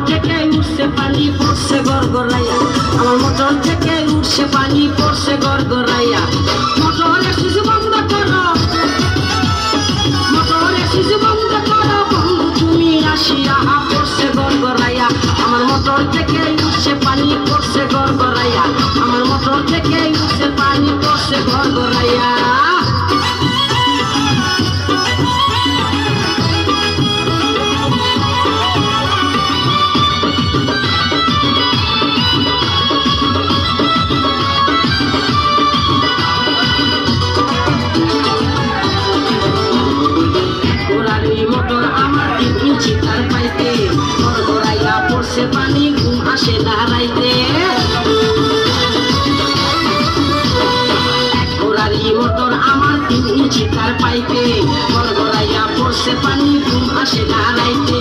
থেকে উঠছে পানি পড়ছে গড়গড়াইয়া, আমার মোটর থেকে উঠছে পানি পড়ছে গড়গড়াইয়া। মোটরের সুইচ বন্ধ করো, মোটরের সুইচ বন্ধ করো বন্ধু তুমি আসিয়া, পড়ছে গড়গড়াইয়া। আমার মোটর থেকে উঠছে পানি পড়ছে গড়গড়াইয়া, আমার মোটর থেকে উঠছে পানি পড়ছে গড়গড়াইয়া। মোটর আমার 3 ইঞ্চি তার পাইতে গড়গড়াইয়া পড়ছে পানি, ঘুম আসে না রাইতে। মোটর আমার 3 ইঞ্চি তার পাইতে গড়গড়াইয়া পড়ছে পানি, ঘুম আসে না রাইতে।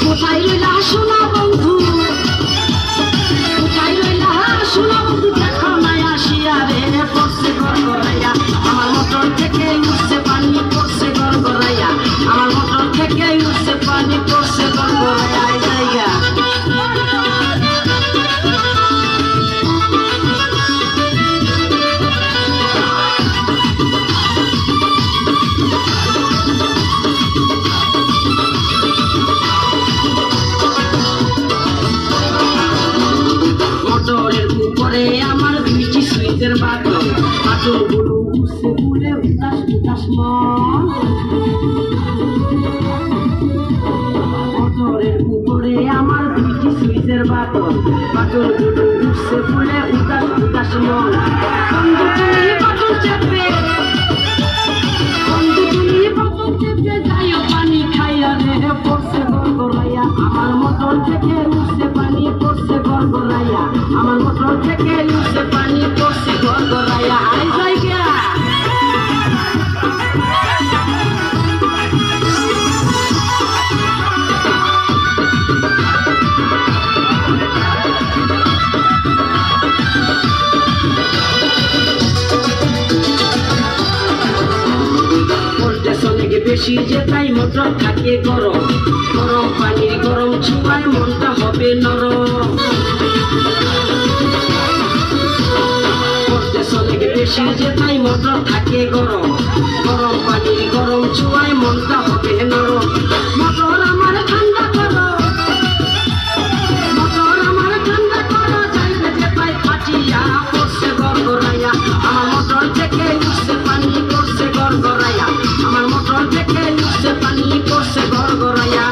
কোথায় রইলা শোনা বন্ধু, কোথায় রইলা শোনা বন্ধু, দেখো নাই আসিয়া রে, পড়ছে গড়গড়াইয়া। আমার মোটর থেকে উঠছে পানি পড়ছে গড়গড়াইয়া, আমার মোটর থেকে উঠছে পানি পড়ছে গড়গড়াইয়া। জায়গা মোটরের উপরে আমার 2টি সুইচের বাটন, বাটনগুলো উঠছে বলে উদাস উদাস মন। মোটরের উপরে আমার 2টি সুইচের বাটন, বাটনগুলো উঠছে বলে উদাস উদাস মন। বন্ধু তুমি বাটন চেপে, বন্ধু তুমি বাটন চেপে যাইও পানি খাইয়া রে, পড়ছে গড়গড়াইয়া। আমার মোটর থেকে উঠছে পানি পড়ছে গড়গড়াইয়া, আমার মোটর থেকে উঠছে পানি পড়ছে গড়গড়াইয়া। আই জায়গা বেশি যে তাই মোটর থাকে গরম, গরম পানির গরম ছোঁয়ায় মনটা হবে নরম। বেশি যে তাই মোটর থাকে গরম, গরম পানির গরম ছোঁয়ায় মনটা হবে নরম। মোটর আমার ঠান্ডা করো, মোটর আমার ঠান্ডা করো, যাইবে যে তাই ফাটিয়া পড়ছে গড়গড়াইয়া। আমার মোটর থেকে উঠছে পানি পড়ছে গড়গড়াইয়া, আমার মোটর থেকে উঠছে পানি পড়ছে গড়গড়াইয়া।